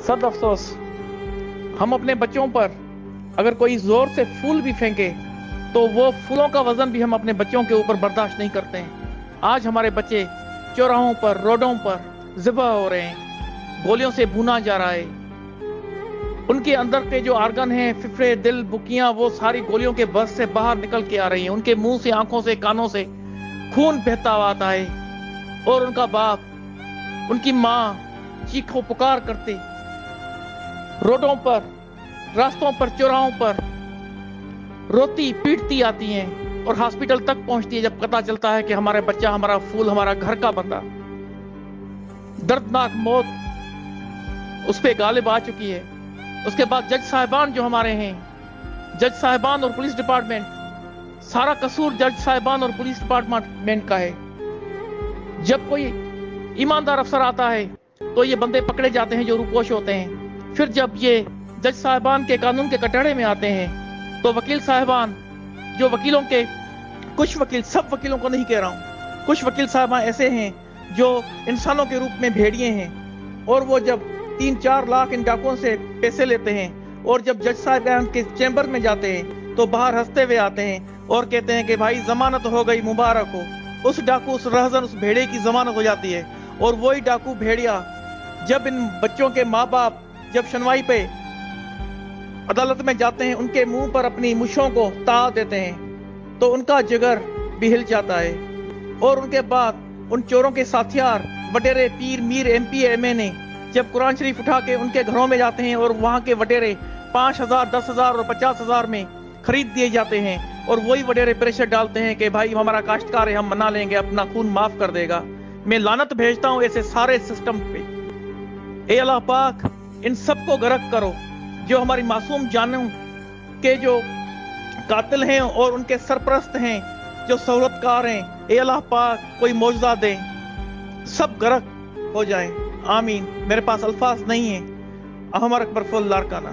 सद अफसोस, हम अपने बच्चों पर अगर कोई जोर से फूल भी फेंके तो वो फूलों का वजन भी हम अपने बच्चों के ऊपर बर्दाश्त नहीं करते हैं। आज हमारे बच्चे चौराहों पर, रोडों पर ज़िबा हो रहे हैं, गोलियों से भूना जा रहा है। उनके अंदर के जो आर्गन हैं, फिफड़े, दिल, बुकियां, वो सारी गोलियों के बस से बाहर निकल के आ रही हैं। उनके मुंह से, आंखों से, कानों से खून बहता हुआ आता है और उनका बाप, उनकी माँ चीखो पुकार करते रोडों पर, रास्तों पर, चौराहों पर रोती पीटती आती हैं और हॉस्पिटल तक पहुंचती है जब पता चलता है कि हमारा बच्चा, हमारा फूल, हमारा घर का बंदा, दर्दनाक मौत उस पे गालिब आ चुकी है। उसके बाद जज साहिबान जो हमारे हैं, जज साहिबान और पुलिस डिपार्टमेंट, सारा कसूर जज साहिबान और पुलिस डिपार्टमेंट का है। जब कोई ईमानदार अफसर आता है तो ये बंदे पकड़े जाते हैं जो रूपोश होते हैं। फिर जब ये जज साहिबान के कानून के कटहरे में आते हैं तो वकील साहिबान, जो वकीलों के, कुछ वकील, सब वकीलों को नहीं कह रहा हूं, कुछ वकील साहिबान ऐसे हैं जो इंसानों के रूप में भेड़िए हैं और वो जब 3-4 लाख इन डाकुओं से पैसे लेते हैं और जब जज साहिबान के चैम्बर में जाते हैं तो बाहर हंसते हुए आते हैं और कहते हैं कि भाई जमानत हो गई, मुबारक हो। उस डाकू, उस रहजन, उस भेड़िए की जमानत हो जाती है और वही डाकू भेड़िया जब इन बच्चों के माँ बाप जब सुनवाई पे अदालत में जाते हैं, उनके मुंह पर अपनी मुछों को ता देते हैं तो उनका जिगर भी हिल जाता है। और उनके बाद उन चोरों के साथियार, वडेरे, पीर, मीर, MP, MNA जब कुरान शरीफ उठा के उनके घरों में जाते हैं और वहां के वडेरे 5,000, 10,000 और 50,000 में खरीद दिए जाते हैं और वही वडेरे प्रेशर डालते हैं कि भाई हमारा काश्तकार है, हम मना लेंगे, अपना खून माफ कर देगा। मैं लानत भेजता हूं ऐसे सारे सिस्टम पे। ए अल्लाह पाक, इन सबको गर्क करो जो हमारी मासूम जानों के जो कातिल हैं और उनके सरपरस्त हैं, जो सहूलतकार हैं। ए अल्लाह पाक, कोई मौजज़ा दे, सब गर्क हो जाएं। आमीन। मेरे पास अल्फाज नहीं है। अहमर अकबर फुल लारकाना।